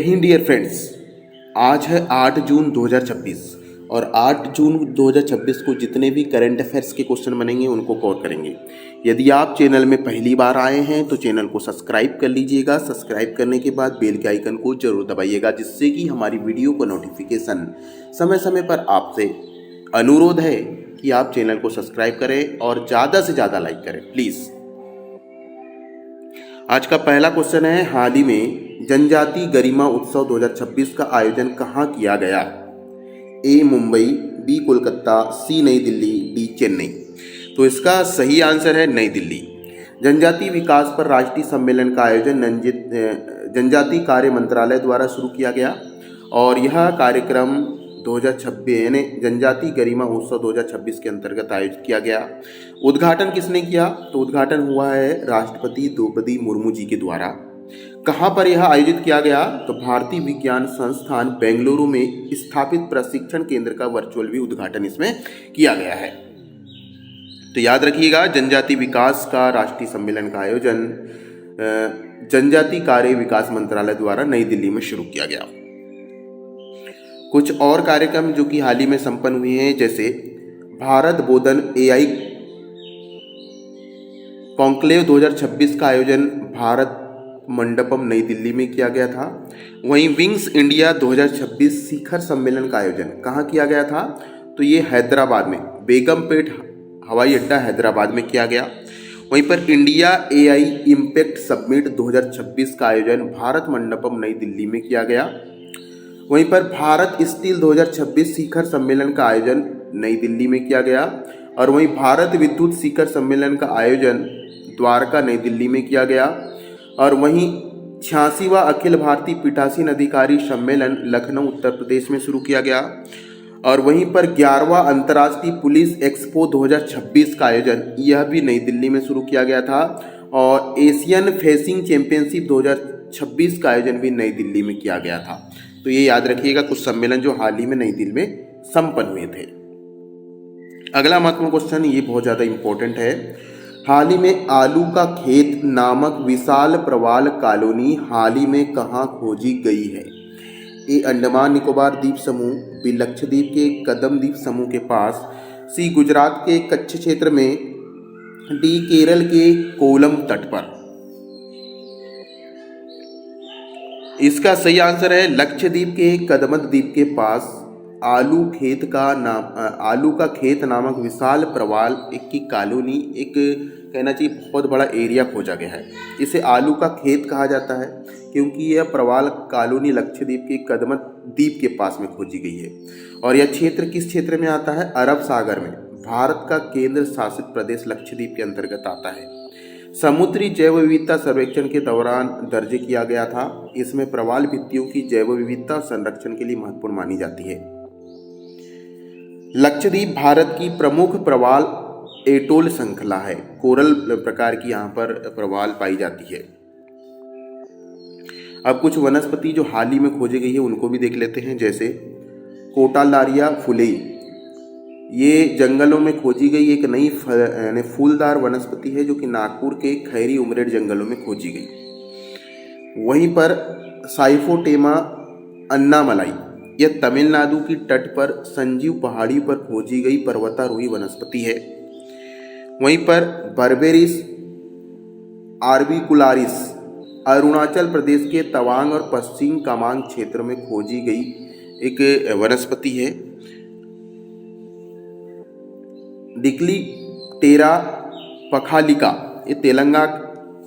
Hind dear friends, आज है 8 जून 2026 और 8 जून 2026 को जितने भी करंट अफेयर्स के क्वेश्चन बनेंगे उनको कवर करेंगे। यदि आप चैनल में पहली बार आए हैं तो चैनल को सब्सक्राइब कर लीजिएगा। सब्सक्राइब करने के बाद बेल के आइकन को जरूर दबाइएगा, जिससे कि हमारी वीडियो को नोटिफिकेशन समय समय पर आपसे अनुरोध है कि आप चैनल को सब्सक्राइब करें और ज़्यादा से ज़्यादा लाइक करें प्लीज़। आज का पहला क्वेश्चन है, हाल ही में जनजाति गरिमा उत्सव 2026 का आयोजन कहाँ किया गया? ए मुंबई, बी कोलकाता, सी नई दिल्ली, डी चेन्नई। तो इसका सही आंसर है नई दिल्ली। जनजाति विकास पर राष्ट्रीय सम्मेलन का आयोजन जनजाति कार्य मंत्रालय द्वारा शुरू किया गया और यह कार्यक्रम 2026 यानी जनजाति गरिमा उत्सव 2026 के अंतर्गत आयोजित किया गया। उद्घाटन किसने किया? तो उद्घाटन हुआ है राष्ट्रपति द्रौपदी मुर्मू जी के द्वारा। कहाँ पर यह आयोजित किया गया? तो भारतीय विज्ञान संस्थान बेंगलुरु में स्थापित प्रशिक्षण केंद्र का वर्चुअल भी उद्घाटन इसमें किया गया है। तो याद रखिएगा, जनजाति विकास का राष्ट्रीय सम्मेलन का आयोजन जनजाति कार्य विकास मंत्रालय द्वारा नई दिल्ली में शुरू किया गया। कुछ और कार्यक्रम जो कि हाल ही में संपन्न हुए हैं, जैसे भारत बोधन AI कॉन्क्लेव 2026 का आयोजन भारत मंडपम नई दिल्ली में किया गया था। वहीं विंग्स इंडिया 2026 शिखर सम्मेलन का आयोजन कहाँ किया गया था? तो ये हैदराबाद में बेगमपेट हवाई अड्डा हैदराबाद में किया गया। वहीं पर इंडिया AI इम्पैक्ट समिट 2026 का आयोजन भारत मंडपम नई दिल्ली में किया गया। वहीं पर भारत स्टील 2026 शिखर सम्मेलन का आयोजन नई दिल्ली में किया गया और वहीं भारत विद्युत शिखर सम्मेलन का आयोजन द्वारका नई दिल्ली में किया गया और वहीं 86वां अखिल भारतीय पीठासीन अधिकारी सम्मेलन लखनऊ उत्तर प्रदेश में शुरू किया गया और वहीं पर 11वां अंतर्राष्ट्रीय पुलिस एक्सपो 2026 का आयोजन यह भी नई दिल्ली में शुरू किया गया था और एशियन फेंसिंग चैंपियनशिप 2026 का आयोजन भी नई दिल्ली में किया गया था। तो ये याद रखिएगा कुछ सम्मेलन जो हाल ही में नई दिल्ली में संपन्न हुए थे। अगला महत्वपूर्ण क्वेश्चन, ये बहुत ज़्यादा इंपॉर्टेंट है। हाल ही में आलू का खेत नामक विशाल प्रवाल कॉलोनी हाल ही में कहाँ खोजी गई है? ए अंडमान निकोबार द्वीप समूह, बी लक्षद्वीप के कदम द्वीप समूह के पास, सी गुजरात के कच्छ क्षेत्र में, डी केरल के कोलम तट पर। इसका सही आंसर है लक्षद्वीप के कदमत द्वीप के पास आलू का खेत नामक विशाल प्रवाल की कॉलोनी, एक कहना चाहिए बहुत बड़ा एरिया खोजा गया है। इसे आलू का खेत कहा जाता है क्योंकि यह प्रवाल कॉलोनी लक्षद्वीप के कदमत द्वीप के पास में खोजी गई है और यह क्षेत्र किस क्षेत्र में आता है? अरब सागर में। भारत का केंद्र शासित प्रदेश लक्षद्वीप के अंतर्गत आता है। समुद्री जैव विविधता सर्वेक्षण के दौरान दर्ज किया गया था। इसमें प्रवाल भित्तियों की जैव विविधता संरक्षण के लिए महत्वपूर्ण मानी जाती है। लक्षद्वीप भारत की प्रमुख प्रवाल एटोल श्रृंखला है। कोरल प्रकार की यहाँ पर प्रवाल पाई जाती है। अब कुछ वनस्पति जो हाल ही में खोजी गई है उनको भी देख लेते हैं, जैसे कोटालारिया फुलेई। ये जंगलों में खोजी गई एक नई यानी फूलदार वनस्पति है जो कि नागपुर के खैरी उमरेड जंगलों में खोजी गई। वहीं पर साइफोटेमा अन्नामलाई, यह तमिलनाडु की तट पर संजीव पहाड़ी पर खोजी गई पर्वतारोही वनस्पति है। वहीं पर बर्बेरिस आर्बिकुलारिस अरुणाचल प्रदेश के तवांग और पश्चिम कामांग क्षेत्र में खोजी गई एक वनस्पति है। डिक्लिटेरा पखालिका, ये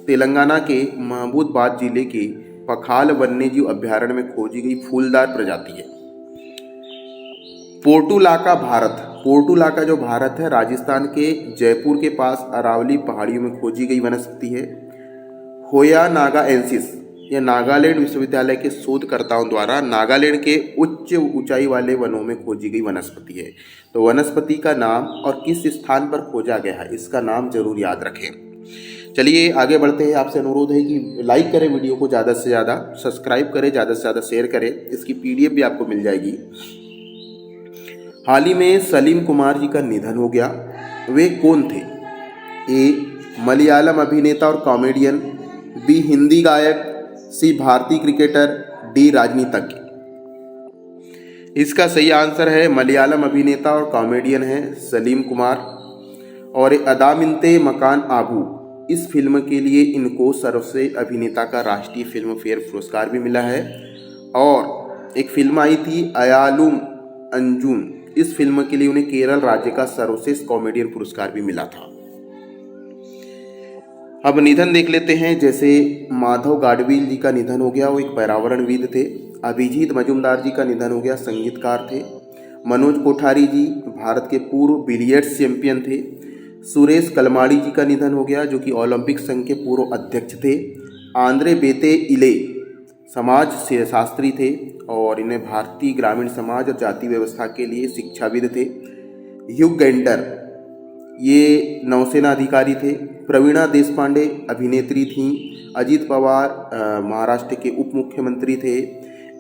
तेलंगाना के महबूबाबाद जिले के पखाल वन्यजीव अभ्यारण्य में खोजी गई फूलदार प्रजाति है। पोर्टुलाका जो भारत है, राजस्थान के जयपुर के पास अरावली पहाड़ियों में खोजी गई वनस्पति है। होया नागाएंसिस, यह नागालैंड विश्वविद्यालय के शोधकर्ताओं द्वारा नागालैंड के उच्च ऊंचाई वाले वनों में खोजी गई वनस्पति है। तो वनस्पति का नाम और किस स्थान पर खोजा गया है, इसका नाम जरूर याद रखें। चलिए आगे बढ़ते हैं। आपसे अनुरोध है कि लाइक करें वीडियो को ज़्यादा से ज़्यादा, सब्सक्राइब करें, ज़्यादा से ज़्यादा शेयर करें। इसकी PDF भी आपको मिल जाएगी। हाल ही में सलीम कुमार जी का निधन हो गया। वे कौन थे? ए मलयालम अभिनेता और कॉमेडियन, बी हिंदी गायक, सी भारतीय क्रिकेटर, डी राजनीतिज्ञ। इसका सही आंसर है मलयालम अभिनेता और कॉमेडियन है सलीम कुमार। और अदामिंते मकान आबू, इस फिल्म के लिए इनको सर्वश्रेष्ठ अभिनेता का राष्ट्रीय फिल्म फेयर पुरस्कार भी मिला है। और एक फिल्म आई थी अयालुम अंजुन, इस फिल्म के लिए उन्हें केरल राज्य का सर्वश्रेष्ठ कॉमेडियन पुरस्कार भी मिला था। अब निधन देख लेते हैं। जैसे माधव गाडगिल जी का निधन हो गया, वो एक पर्यावरणविद थे। अभिजीत मजूमदार जी का निधन हो गया, संगीतकार थे। मनोज कोठारी जी भारत के पूर्व बिलियर्ड्स चैंपियन थे। सुरेश कलमाड़ी जी का निधन हो गया, जो कि ओलंपिक संघ के पूर्व अध्यक्ष थे। आंद्रे बेते इले समाज से शास्त्री थे और इन्हें भारतीय ग्रामीण समाज और जाति व्यवस्था के लिए शिक्षाविद थे। ह्यूग गेंटर ये नौसेना अधिकारी थे। प्रवीणा देशपांडे अभिनेत्री थीं। अजीत पवार महाराष्ट्र के उप मुख्यमंत्री थे।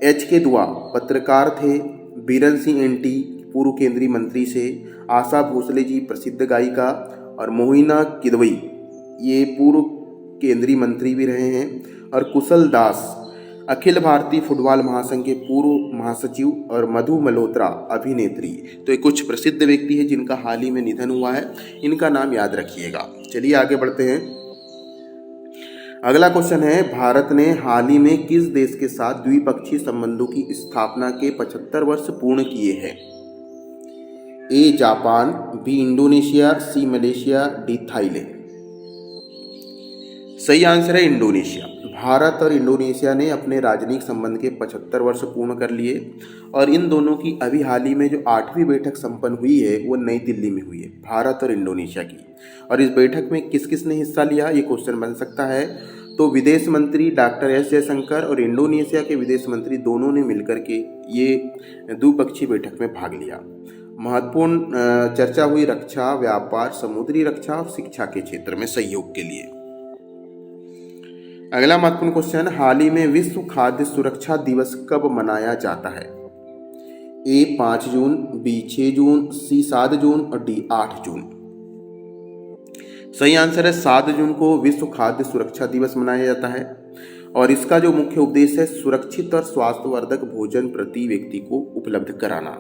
एच.के. दुआ पत्रकार थे। बीरन सिंह एंटी पूर्व केंद्रीय मंत्री से। आशा भोसले जी प्रसिद्ध गायिका। और मोहिना किदवई ये पूर्व केंद्रीय मंत्री भी रहे हैं। और कुशल दास अखिल भारतीय फुटबॉल महासंघ के पूर्व महासचिव। और मधु मल्होत्रा अभिनेत्री। तो ये कुछ प्रसिद्ध व्यक्ति हैं जिनका हाल ही में निधन हुआ है, इनका नाम याद रखिएगा। चलिए आगे बढ़ते हैं। अगला क्वेश्चन है, भारत ने हाल ही में किस देश के साथ द्विपक्षीय संबंधों की स्थापना के 75 वर्ष पूर्ण किए हैं? A Japan, B Indonesia, C Malaysia, D Thailand. सही आंसर है इंडोनेशिया। भारत और इंडोनेशिया ने अपने राजनयिक संबंध के 75 वर्ष पूर्ण कर लिए और इन दोनों की अभी हाल ही में जो 8वीं बैठक संपन्न हुई है वो नई दिल्ली में हुई है, भारत और इंडोनेशिया की। और इस बैठक में किस किस ने हिस्सा लिया, ये क्वेश्चन बन सकता है। तो विदेश मंत्री डॉक्टर एस जयशंकर और इंडोनेशिया के विदेश मंत्री दोनों ने मिलकर के ये द्विपक्षीय बैठक में भाग लिया। महत्वपूर्ण चर्चा हुई रक्षा, व्यापार, समुद्री रक्षा और शिक्षा के क्षेत्र में सहयोग के लिए। अगला महत्वपूर्ण क्वेश्चन, हाल ही में विश्व खाद्य सुरक्षा दिवस कब मनाया जाता है? ए 5 जून, बी 6 जून, सी 7 जून और डी 8 जून। सही आंसर है 7 जून को विश्व खाद्य सुरक्षा दिवस मनाया जाता है। और इसका जो मुख्य उद्देश्य है सुरक्षित और स्वास्थ्यवर्धक भोजन प्रति व्यक्ति को उपलब्ध कराना।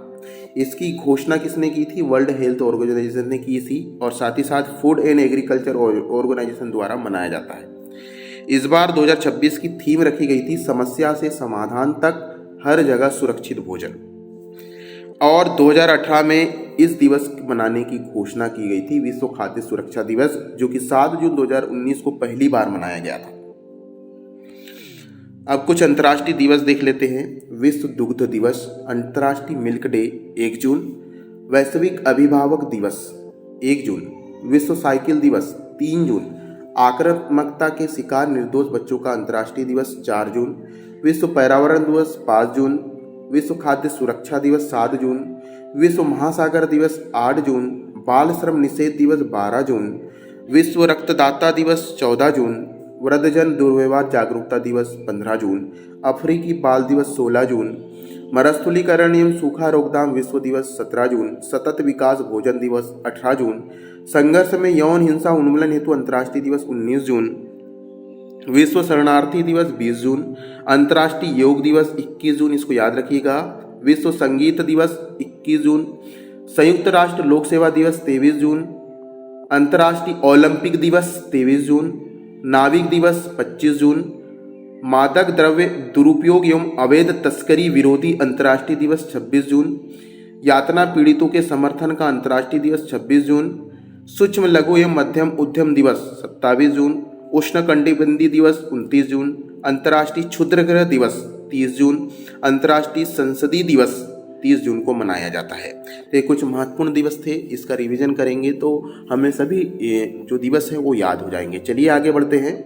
इसकी घोषणा किसने की थी? वर्ल्ड हेल्थ ऑर्गेनाइजेशन ने की थी और साथ ही साथ फूड एंड एग्रीकल्चर ऑर्गेनाइजेशन द्वारा मनाया जाता है। इस बार 2026 की थीम रखी गई थी समस्या से समाधान तक, हर जगह सुरक्षित भोजन। और 2018 में इस दिवस मनाने की घोषणा की गई थी, विश्व खाद्य सुरक्षा दिवस, जो कि 7 जून 2019 को पहली बार मनाया गया था। अब कुछ अंतर्राष्ट्रीय दिवस देख लेते हैं। विश्व दुग्ध दिवस, अंतर्राष्ट्रीय मिल्क डे 1 जून, वैश्विक अभिभावक दिवस 1 जून, विश्व साइकिल दिवस 3 जून, आक्रामकता के शिकार निर्दोष बच्चों का अंतर्राष्ट्रीय दिवस 4 जून, विश्व पर्यावरण दिवस 5 जून, विश्व खाद्य सुरक्षा दिवस 7 जून, विश्व महासागर दिवस 8 जून, बाल श्रम निषेध दिवस 12 जून, विश्व रक्तदाता दिवस 14 जून, वृद्धजन दुर्व्यवहार जागरूकता दिवस 15 जून, अफ्रीकी बाल दिवस 16 जून, मरुस्थलीकरण एवं सूखा रोकथाम विश्व दिवस 17 जून, सतत विकास भोजन दिवस 18 जून, संघर्ष में यौन हिंसा उन्मूलन हेतु अंतर्राष्ट्रीय दिवस 19 जून, विश्व शरणार्थी दिवस 20 जून, अंतर्राष्ट्रीय योग दिवस 21 जून, इसको याद रखिएगा, विश्व संगीत दिवस 21 जून, संयुक्त राष्ट्र लोक सेवा दिवस 23 जून, अंतर्राष्ट्रीय ओलंपिक दिवस 23 जून, नाविक दिवस 25 जून, मादक द्रव्य दुरुपयोग एवं अवैध तस्करी विरोधी अंतर्राष्ट्रीय दिवस 26 जून, यातना पीड़ितों के समर्थन का अंतर्राष्ट्रीय दिवस 26 जून, सूक्ष्म लघु एवं मध्यम उद्यम दिवस 27 जून, उष्णकटिबंधीय दिवस 29 जून, अंतर्राष्ट्रीय क्षुद्रग्रह दिवस 30 जून, अंतर्राष्ट्रीय संसदीय दिवस 30 जून को मनाया जाता है। तो ये कुछ महत्वपूर्ण दिवस थे, इसका रिवीजन करेंगे तो हमें सभी जो दिवस है वो याद हो जाएंगे। चलिए आगे बढ़ते हैं।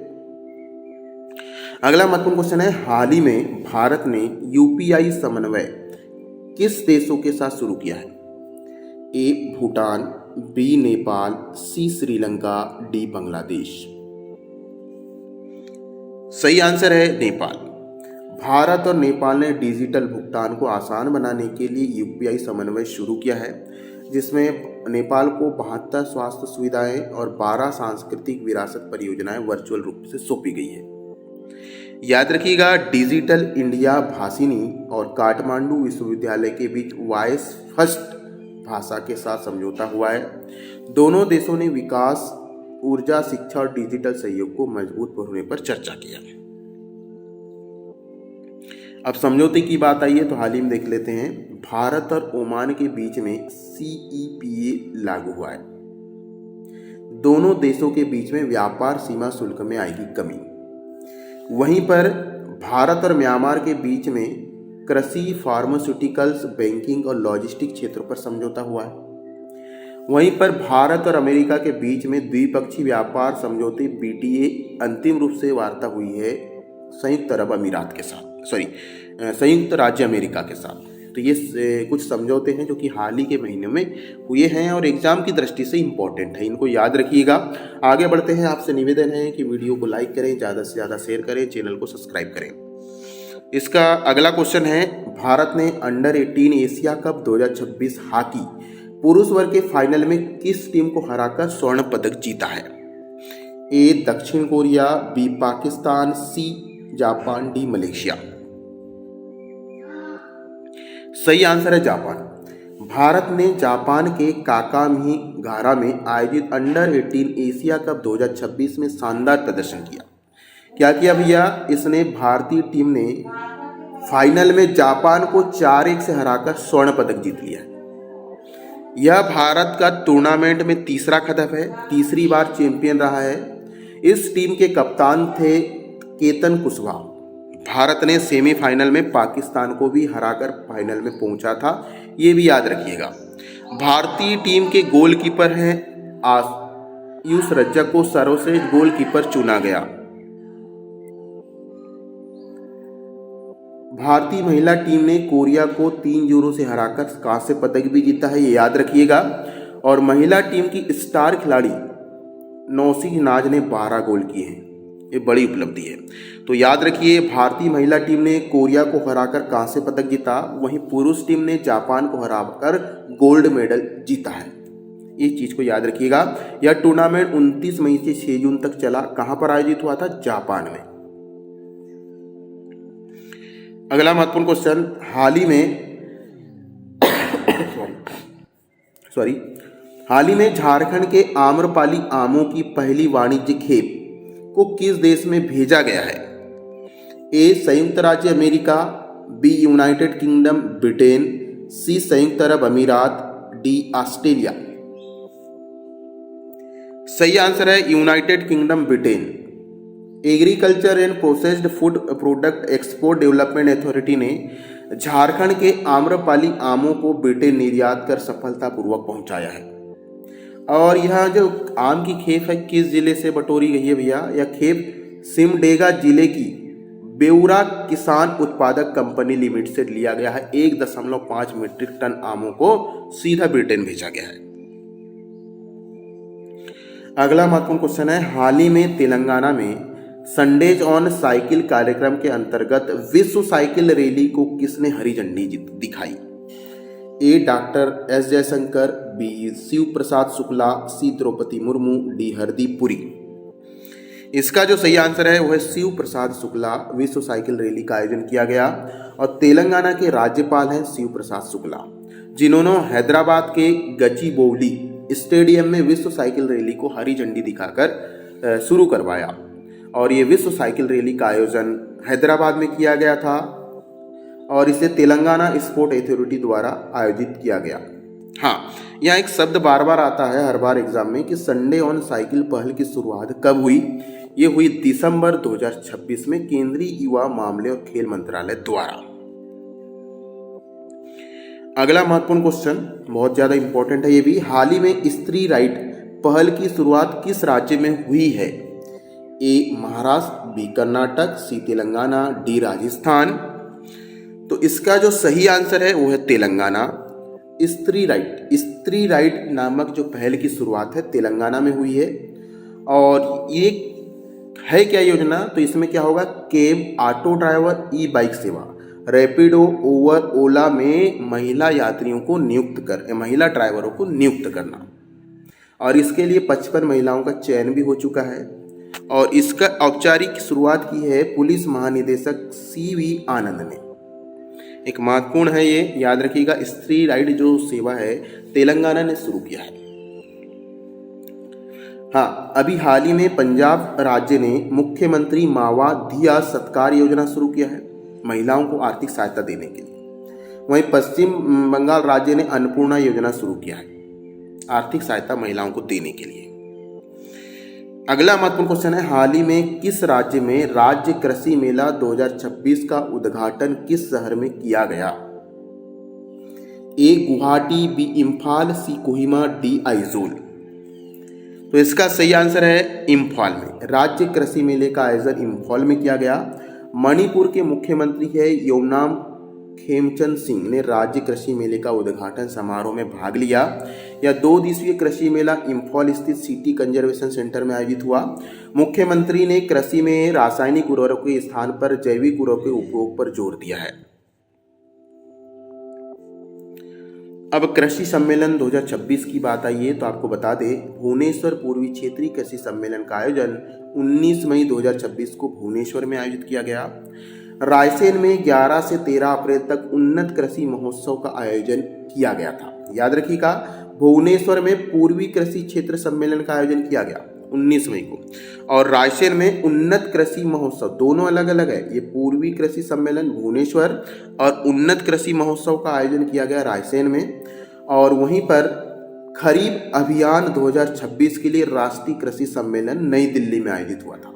अगला महत्वपूर्ण क्वेश्चन है, हाल ही में भारत ने यूपीआई समन्वय किस देशों के साथ शुरू किया है? ए भूटान, बी नेपाल, सी श्रीलंका, डी बांग्लादेश। सही आंसर है नेपाल। भारत और नेपाल ने डिजिटल भुगतान को आसान बनाने के लिए यूपीआई समन्वय शुरू किया है, जिसमें नेपाल को 72 स्वास्थ्य सुविधाएं और 12 सांस्कृतिक विरासत परियोजनाएं वर्चुअल रूप से सौंपी गई है। याद रखिएगा, डिजिटल इंडिया भाषिनी और काठमांडू विश्वविद्यालय के बीच वॉइस फर्स्ट भाषा के साथ समझौता हुआ है। दोनों देशों ने विकास, ऊर्जा, शिक्षा और डिजिटल सहयोग को मजबूत होने पर चर्चा किया। अब समझौते की बात आई है तो हाल ही में देख लेते हैं। भारत और ओमान के बीच में CEPA लागू हुआ है। दोनों देशों के बीच में व्यापार सीमा शुल्क में आएगी कमी। वहीं पर भारत और म्यांमार के बीच में कृषि, फार्मास्यूटिकल्स, बैंकिंग और लॉजिस्टिक क्षेत्रों पर समझौता हुआ है। वहीं पर भारत और अमेरिका के बीच में द्विपक्षीय व्यापार समझौते BTA अंतिम रूप से वार्ता हुई है संयुक्त अरब अमीरात के साथ, संयुक्त राज्य अमेरिका के साथ। तो ये कुछ समझौते हैं जो कि हाल ही के महीनों में हुए हैं और एग्जाम की दृष्टि से इम्पोर्टेंट है, इनको याद रखिएगा। आगे बढ़ते हैं, आपसे निवेदन है कि वीडियो को लाइक करें, ज़्यादा से ज़्यादा शेयर करें, चैनल को सब्सक्राइब करें। इसका अगला क्वेश्चन है, भारत ने अंडर 18 एशिया कप 2026 हॉकी पुरुष वर्ग के फाइनल में किस टीम को हराकर स्वर्ण पदक जीता है? A दक्षिण Korea, B Pakistan, C Japan, D Malaysia. सही आंसर है जापान। भारत ने जापान के काकामीगारा में आयोजित अंडर 18 एशिया कप 2026 में शानदार प्रदर्शन किया। क्या किया भैया? इसने भारतीय टीम ने फाइनल में जापान को 4-1 से हराकर स्वर्ण पदक जीत लिया। यह भारत का टूर्नामेंट में तीसरा खिताब है, तीसरी बार चैंपियन रहा है। इस टीम के कप्तान थे केतन कुशवाहा। भारत ने सेमीफाइनल में पाकिस्तान को भी हराकर फाइनल में पहुंचा था, ये भी याद रखिएगा। भारतीय टीम के गोलकीपर हैं आयुष रज्जक को सर्वश्रेष्ठ गोलकीपर चुना गया। भारतीय महिला टीम ने कोरिया को 3-0 से हराकर कांस्य पदक भी जीता है, ये याद रखिएगा। और महिला टीम की स्टार खिलाड़ी नौसी नाज ने 12 गोल किए हैं, ये बड़ी उपलब्धि है। तो याद रखिए, भारतीय महिला टीम ने कोरिया को हराकर कांस्य पदक जीता, वहीं पुरुष टीम ने जापान को हराकर गोल्ड मेडल जीता है। इस चीज को याद रखिएगा। यह टूर्नामेंट 29 मई से 6 जून तक चला। कहां पर आयोजित हुआ था? जापान में। अगला महत्वपूर्ण क्वेश्चन, हाल ही में झारखंड के आम्रपाली आमों की पहली वाणिज्यिक खेप को किस देश में भेजा गया है? A संयुक्त राज्य America, B United kingdom Britain, C संयुक्त अरब अमीरात, D ऑस्ट्रेलिया। सही आंसर है United kingdom Britain. Agriculture and processed food product export development authority ने झारखंड के आम्रपाली आमों को ब्रिटेन निर्यात कर सफलतापूर्वक पहुंचाया है। और यह जो आम की खेप है किस जिले से बटोरी गई है भैया? यह खेप सिमडेगा जिले की बेउरा किसान उत्पादक कंपनी लिमिटेड से लिया गया है। 1.5 मीट्रिक टन आमों को सीधा ब्रिटेन भेजा गया है। अगला महत्वपूर्ण क्वेश्चन है, हाल ही में तेलंगाना में संडेज ऑन साइकिल कार्यक्रम के अंतर्गत विश्व साइकिल रैली को किसने हरी झंडी दिखाई? A doctor S Jaishankar, B Shiv Prasad Shukla, C Draupadi Murmu, D Hardeep Puri. इसका जो सही आंसर है वो है शिव प्रसाद शुक्ला। विश्व साइकिल रैली का आयोजन किया गया और तेलंगाना के राज्यपाल हैं शिव प्रसाद शुक्ला, जिन्होंने हैदराबाद के गचिबौली स्टेडियम में विश्व साइकिल रैली को हरी झंडी दिखाकर शुरू करवाया। और ये विश्व साइकिल रैली का आयोजन हैदराबाद में किया गया था और इसे तेलंगाना स्पोर्ट अथॉरिटी द्वारा आयोजित किया गया। हाँ, यहाँ एक शब्द बार बार आता है हर बार एग्जाम में कि संडे ऑन साइकिल पहल की शुरुआत कब हुई? ये हुई दिसंबर 2026 में केंद्रीय युवा मामले और खेल मंत्रालय द्वारा। अगला महत्वपूर्ण क्वेश्चन बहुत ज्यादा इंपॉर्टेंट है ये भी, हाल ही में स्त्री राइट पहल की शुरुआत किस राज्य में हुई है? A Maharashtra, B Karnataka, C Telangana, D Rajasthan. तो इसका जो सही आंसर है वो है तेलंगाना। स्त्री राइट नामक जो पहल की शुरुआत है तेलंगाना में हुई है। और ये है क्या योजना? तो इसमें क्या होगा, कैब, ऑटो ड्राइवर, ई बाइक सेवा, रैपिडो, ओवर, ओला में महिला यात्रियों को महिला ड्राइवरों को नियुक्त करना। और इसके लिए 55 महिलाओं का चयन भी हो चुका है। और इसका औपचारिक शुरुआत की है पुलिस महानिदेशक CV आनंद ने। एक महत्वपूर्ण है, ये याद रखिएगा, स्त्री राइड जो सेवा है तेलंगाना ने शुरू किया है। हाँ, अभी हाल ही में पंजाब राज्य ने मुख्यमंत्री मावा धिया सत्कार योजना शुरू किया है महिलाओं को आर्थिक सहायता देने के लिए। वहीं पश्चिम बंगाल राज्य ने अन्नपूर्णा योजना शुरू किया है आर्थिक सहायता महिलाओं को देने के लिए। अगला महत्वपूर्ण क्वेश्चन है, हाल ही में किस राज्य में राज्य कृषि मेला 2026 का उद्घाटन किस शहर में किया गया? A Guwahati, B Imphal, C Kohima, D Aizawl. तो इसका सही आंसर है इम्फाल में। राज्य कृषि मेले का आयोजन इम्फाल में किया गया। मणिपुर के मुख्यमंत्री है योमनाम खेमचंद सिंह ने राज्य कृषि मेले का उद्घाटन समारोह में भाग लिया। यह 2 दिवसीय कृषि मेला इम्फाल स्थित सिटी कंजर्वेशन सेंटर में आयोजित हुआ। मुख्यमंत्री ने कृषि में रासायनिक उर्वरकों के स्थान पर जैविक उर्वरकों के उपयोग पर जोर दिया है। अब कृषि सम्मेलन 2026 की बात आई है तो आपको बता दें, भुवनेश्वर पूर्वी क्षेत्रीय कृषि सम्मेलन का आयोजन 19 मई 2026 को भुवनेश्वर में आयोजित किया गया। रायसेन में 11 से 13 अप्रैल तक उन्नत कृषि महोत्सव का आयोजन किया गया था। याद रखिएगा, भुवनेश्वर में पूर्वी कृषि क्षेत्र सम्मेलन का आयोजन किया गया 19 मई को, और रायसेन में उन्नत कृषि महोत्सव, दोनों अलग अलग है। ये पूर्वी कृषि सम्मेलन भुवनेश्वर और उन्नत कृषि महोत्सव का आयोजन किया गया रायसेन में। और वहीं पर खरीफ अभियान 2026 के लिए राष्ट्रीय कृषि सम्मेलन नई दिल्ली में आयोजित हुआ था।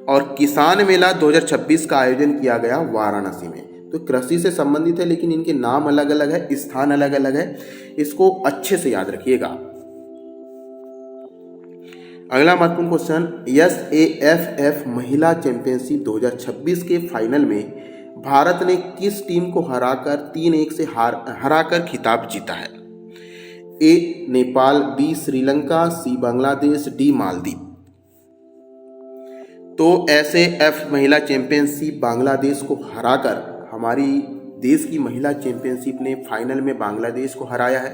और किसान मेला 2026 का आयोजन किया गया वाराणसी में। तो कृषि से संबंधित है लेकिन इनके नाम अलग अलग है, स्थान अलग अलग है, इसको अच्छे से याद रखिएगा। अगला महत्वपूर्ण क्वेश्चन, SAFF महिला चैंपियनशिप 2026 के फाइनल में भारत ने किस टीम को हराकर 3-1 से हराकर खिताब जीता है? A Nepal, B Sri Lanka, C Bangladesh, D Maldives. तो SAF महिला चैंपियनशिप बांग्लादेश को हराकर हमारी देश की महिला चैंपियनशिप ने फाइनल में बांग्लादेश को हराया है।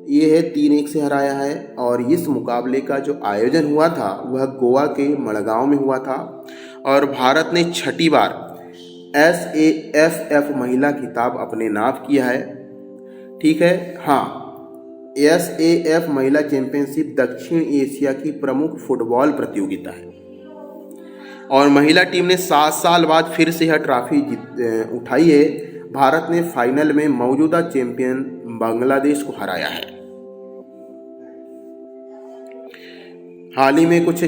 ये है 3-1 से हराया है। और इस मुकाबले का जो आयोजन हुआ था वह गोवा के मड़गांव में हुआ था। और भारत ने 6ठी बार SAFF महिला खिताब अपने नाम किया है। ठीक है, हाँ, SAF महिला चैंपियनशिप दक्षिण एशिया की प्रमुख फुटबॉल प्रतियोगिता है और महिला टीम ने 7 साल बाद फिर से यह ट्रॉफी उठाई है। भारत ने फाइनल में मौजूदा चैंपियन बांग्लादेश को हराया है। हाल ही में कुछ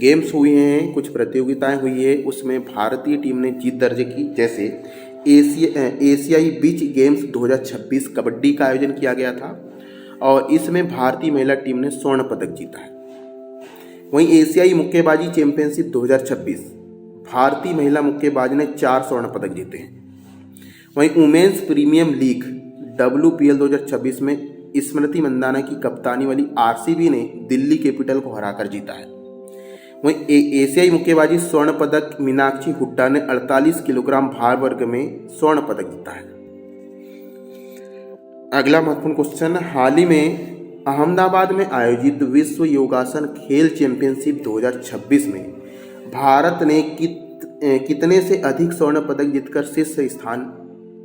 गेम्स हुए हैं, कुछ प्रतियोगिताएं हुई है, उसमें भारतीय टीम ने जीत दर्ज की। जैसे एशियाई बीच गेम्स 2026 कबड्डी का आयोजन किया गया था और इसमें भारतीय महिला टीम ने स्वर्ण पदक जीता है। वहीं एशियाई मुक्केबाजी चैंपियनशिप 2026 भारतीय महिला मुक्केबाज ने 4 स्वर्ण पदक जीते हैं। वहीं वुमेन्स प्रीमियम लीग WPL 2026 में स्मृति मंदाना की कप्तानी वाली RCB ने दिल्ली कैपिटल को हराकर जीता है। वहीं एशियाई मुक्केबाजी स्वर्ण पदक मीनाक्षी हुड्डा ने 48 किलोग्राम भार वर्ग में स्वर्ण पदक जीता है। अगला महत्वपूर्ण क्वेश्चन, हाल ही में अहमदाबाद में आयोजित विश्व योगासन खेल चैंपियनशिप 2026 में भारत ने कितने से अधिक स्वर्ण पदक जीतकर शीर्ष स्थान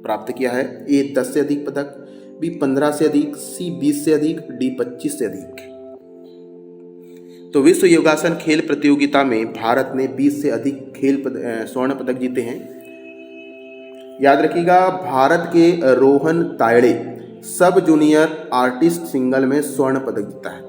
प्राप्त किया है? A 10 से अधिक पदक, B 15 से अधिक, C 20 से अधिक, D 25 से अधिक। तो विश्व योगासन खेल प्रतियोगिता में भारत ने 20 से अधिक स्वर्ण पदक जीते हैं। याद रखिएगा, भारत के रोहन तायड़े सब जूनियर आर्टिस्ट सिंगल में स्वर्ण पदक जीता है।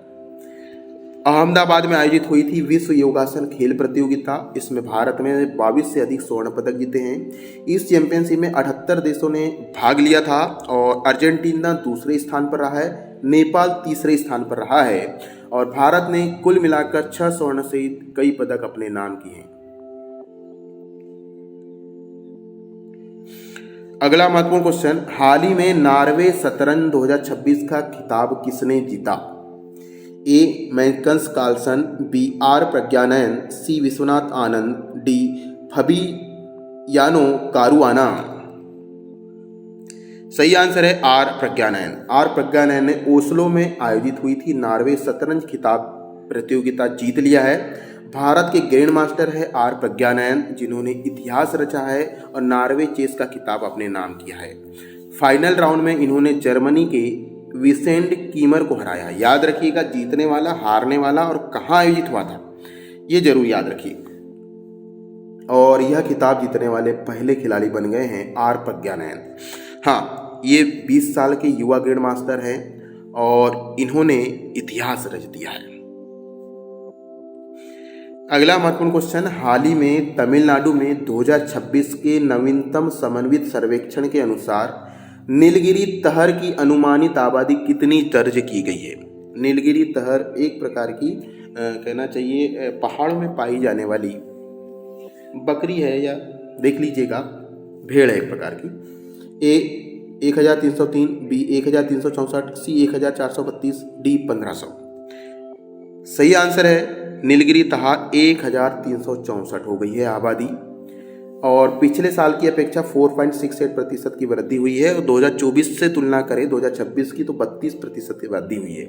अहमदाबाद में आयोजित हुई थी विश्व योगासन खेल प्रतियोगिता, इसमें भारत ने 22 से अधिक स्वर्ण पदक जीते हैं। इस चैंपियनशिप में 78 देशों ने भाग लिया था और अर्जेंटीना दूसरे स्थान पर रहा है, नेपाल तीसरे स्थान पर रहा है और भारत ने कुल मिलाकर 6 स्वर्ण सहित कई पदक अपने नाम किए हैं। अगला महत्वपूर्ण क्वेश्चन, हाल ही में नॉर्वे शतरंज 2026 का खिताब किसने जीता? A Magnus Carlsen, B R Praggnanandhaa, C Viswanathan Anand, D Fabiano Caruana. सही आंसर है R प्रज्ञानयन। R प्रज्ञानयन ने ओस्लो में आयोजित हुई थी नॉर्वे शतरंज खिताब प्रतियोगिता जीत लिया है। भारत के ग्रैंड मास्टर है आर प्रज्ञानयन, जिन्होंने इतिहास रचा है और नॉर्वे चेस का खिताब अपने नाम किया है। फाइनल राउंड में इन्होंने जर्मनी के विसेंट कीमर को हराया। याद रखिएगा, जीतने वाला, हारने वाला और कहाँ आयोजित हुआ था, ये जरूर याद रखिए। और यह खिताब जीतने वाले पहले खिलाड़ी बन गए हैं आर प्रज्ञानयन। हाँ, ये 20 साल के युवा ग्रैंड मास्टर हैं और इन्होंने इतिहास रच दिया है। अगला महत्वपूर्ण क्वेश्चन, हाल ही में तमिलनाडु में 2026 के नवीनतम समन्वित सर्वेक्षण के अनुसार नीलगिरी तहर की अनुमानित आबादी कितनी दर्ज की गई है। नीलगिरी तहर एक प्रकार की कहना चाहिए पहाड़ों में पाई जाने वाली बकरी है, या देख लीजिएगा भेड़ है एक प्रकार की। ए 1303, बी 1364, सी 1432, डी 1500। सही आंसर है नीलगिरी तहार 1364 हो गई है आबादी, और पिछले साल की अपेक्षा 4.68% की वृद्धि हुई है। और 2024 से तुलना करें 2026 की तो 32% की वृद्धि हुई है।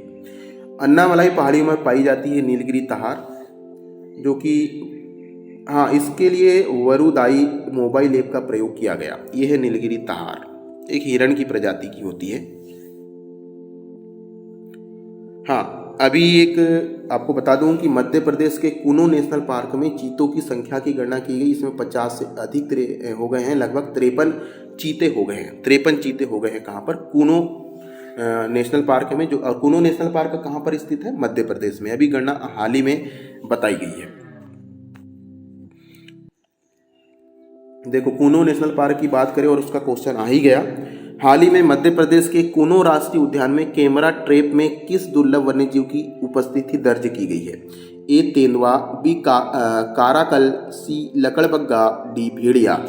अन्नामलाई पहाड़ियों में पाई जाती है नीलगिरी तहार, जो कि हाँ, इसके लिए वरुदाई मोबाइल ऐप का प्रयोग किया गया। यह है नीलगिरी तहार, एक हिरण की प्रजाति की होती है। हाँ, अभी एक आपको बता दूं कि मध्य प्रदेश के कूनो नेशनल पार्क में चीतों की संख्या की गणना की गई। इसमें 50 से अधिक हो गए हैं, लगभग 53 चीते हो गए हैं। 53 चीते हो गए हैं। कहाँ पर? कूनो नेशनल पार्क में। जो कूनो नेशनल पार्क कहाँ पर स्थित है? मध्य प्रदेश में। अभी गणना हाल ही में बताई गई है। देखो, कूनो नेशनल पार्क की बात करें और उसका क्वेश्चन आ ही गया। हाल ही में मध्य प्रदेश के कूनो राष्ट्रीय उद्यान में कैमरा ट्रैप में किस दुर्लभ वन्यजीव की उपस्थिति दर्ज की गई है? ए तेंदुआ, बी काराकल, सी लकड़बग्गा, डी भेड़िया।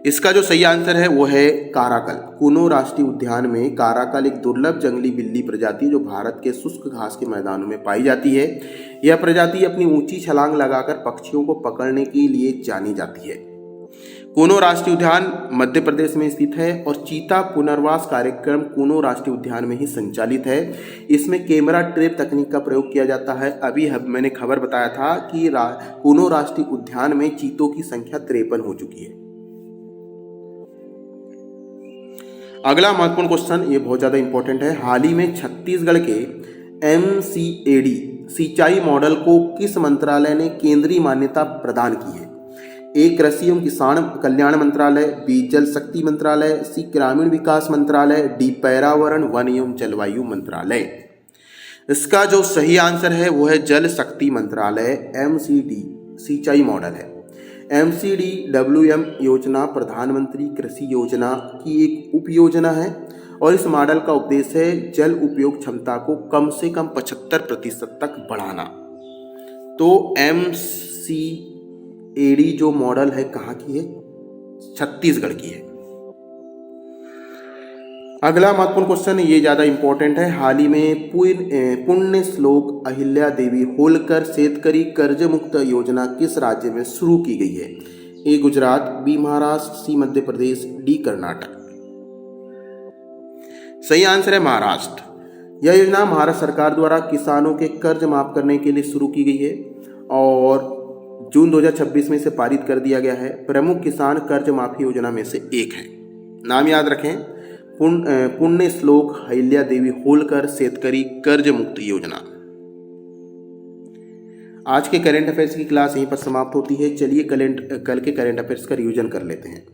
इसका जो सही आंसर है वो है काराकल। कूनो राष्ट्रीय उद्यान में काराकल एक दुर्लभ जंगली बिल्ली प्रजाति जो भारत के शुष्क घास के मैदानों में पाई जाती है। यह प्रजाति अपनी ऊंची छलांग लगाकर पक्षियों को पकड़ने के लिए जानी जाती है। कूनो राष्ट्रीय उद्यान मध्य प्रदेश में स्थित है और चीता पुनर्वास कार्यक्रम कूनो राष्ट्रीय उद्यान में ही संचालित है। इसमें कैमरा ट्रैप तकनीक का प्रयोग किया जाता है। अभी मैंने खबर बताया था कि कूनो राष्ट्रीय उद्यान में चीतों की संख्या 53 हो चुकी है। अगला महत्वपूर्ण क्वेश्चन, ये बहुत ज्यादा इंपॉर्टेंट है। हाल ही में छत्तीसगढ़ के MCAD सिंचाई मॉडल को किस मंत्रालय ने केंद्रीय मान्यता प्रदान की है? ए कृषि एवं किसान कल्याण मंत्रालय, बी जल शक्ति मंत्रालय, सी ग्रामीण विकास मंत्रालय, डी पर्यावरण वन एवं जलवायु मंत्रालय। इसका जो सही आंसर है वो है जल शक्ति मंत्रालय। MCD सिंचाई मॉडल है। MCDWM योजना प्रधानमंत्री कृषि योजना की एक उप योजना है और इस मॉडल का उद्देश्य है जल उपयोग क्षमता को कम से कम 75% तक बढ़ाना। तो MCAD जो मॉडल है कहाँ की है? छत्तीसगढ़ की है। अगला महत्वपूर्ण क्वेश्चन, ये ज्यादा इंपॉर्टेंट है। हाल ही में पुण्य श्लोक अहिल्या देवी होलकर शेतकरी कर्ज मुक्त योजना किस राज्य में शुरू की गई है? ए गुजरात, बी महाराष्ट्र, सी मध्य प्रदेश, डी कर्नाटक। सही आंसर है महाराष्ट्र। यह योजना भारत सरकार द्वारा किसानों के कर्ज माफ करने के लिए शुरू की गई है और जून 2026 में इसे पारित कर दिया गया है। प्रमुख किसान कर्ज माफी योजना में से एक है। नाम याद रखें, पुण्य श्लोक अहिल्या देवी होलकर शेतकरी कर्ज मुक्त योजना। आज के करंट अफेयर्स की क्लास यहीं पर समाप्त होती है। चलिए कल के करंट अफेयर्स का रिवीजन कर लेते हैं।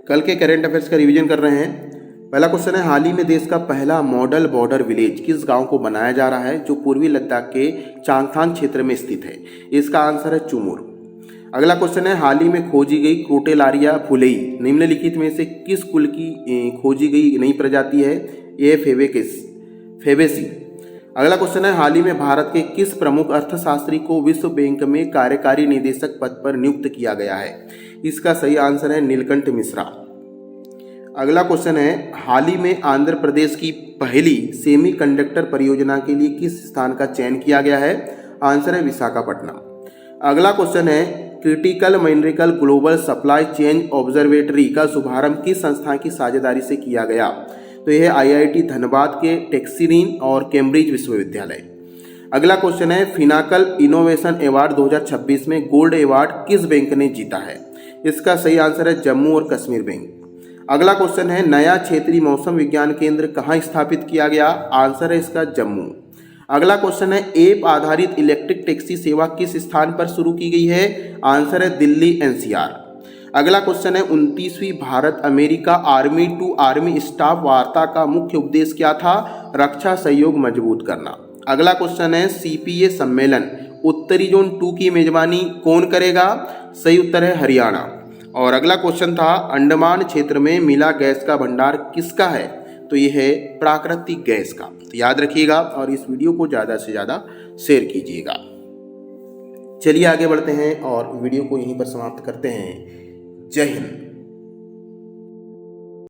कल के करंट अफेयर्स का रिवीजन कर रहे हैं। पहला क्वेश्चन है, हाल ही में देश का पहला मॉडल बॉर्डर विलेज किस गांव को बनाया जा रहा है जो पूर्वी लद्दाख के चांगथांग क्षेत्र में स्थित है? इसका आंसर है चुमुर। अगला क्वेश्चन है, हाल ही में खोजी गई क्रोटेलारिया फुलेई निम्नलिखित में से किस कुल की खोजी गई नई प्रजाति है? ये फेबेसी। अगला क्वेश्चन है, हाल ही में भारत के किस प्रमुख अर्थशास्त्री को विश्व बैंक में कार्यकारी निदेशक पद पर नियुक्त किया गया है? इसका सही आंसर है नीलकंठ मिश्रा। अगला क्वेश्चन है, हाल ही में आंध्र प्रदेश की पहली सेमीकंडक्टर परियोजना के लिए किस स्थान का चयन किया गया है? आंसर है विशाखापट्टनम। अगला क्वेश्चन है, critical mineral global supply chain observatory का शुभारंभ किस संस्था की साझेदारी से किया गया? तो यह IIT धनबाद के टेक्सीरीन और कैम्ब्रिज विश्वविद्यालय। अगला क्वेश्चन है, फिनाकल इनोवेशन अवार्ड 2026 में गोल्ड अवार्ड किस बैंक ने जीता है? इसका सही आंसर है जम्मू और कश्मीर बैंक। अगला क्वेश्चन है, नया क्षेत्रीय मौसम विज्ञान केंद्र कहाँ स्थापित किया गया? आंसर है इसका जम्मू। अगला क्वेश्चन है, ऐप आधारित इलेक्ट्रिक टैक्सी सेवा किस स्थान पर शुरू की गई है? आंसर है दिल्ली एनसीआर। अगला क्वेश्चन है, 29वीं Bharat America army to army staff वार्ता का मुख्य उद्देश्य क्या था? रक्षा सहयोग मजबूत करना। अगला क्वेश्चन है, सीपीए सम्मेलन उत्तरी जोन 2 की मेजबानी कौन करेगा? सही उत्तर है हरियाणा। और अगला क्वेश्चन था, अंडमान क्षेत्र में मिला गैस का भंडार किसका है? तो ये है प्राकृतिक गैस का। तो याद रखिएगा और इस वीडियो को ज़्यादा से ज़्यादा शेयर कीजिएगा। चलिए आगे बढ़ते हैं और वीडियो को यहीं पर समाप्त करते हैं। जय हिंद।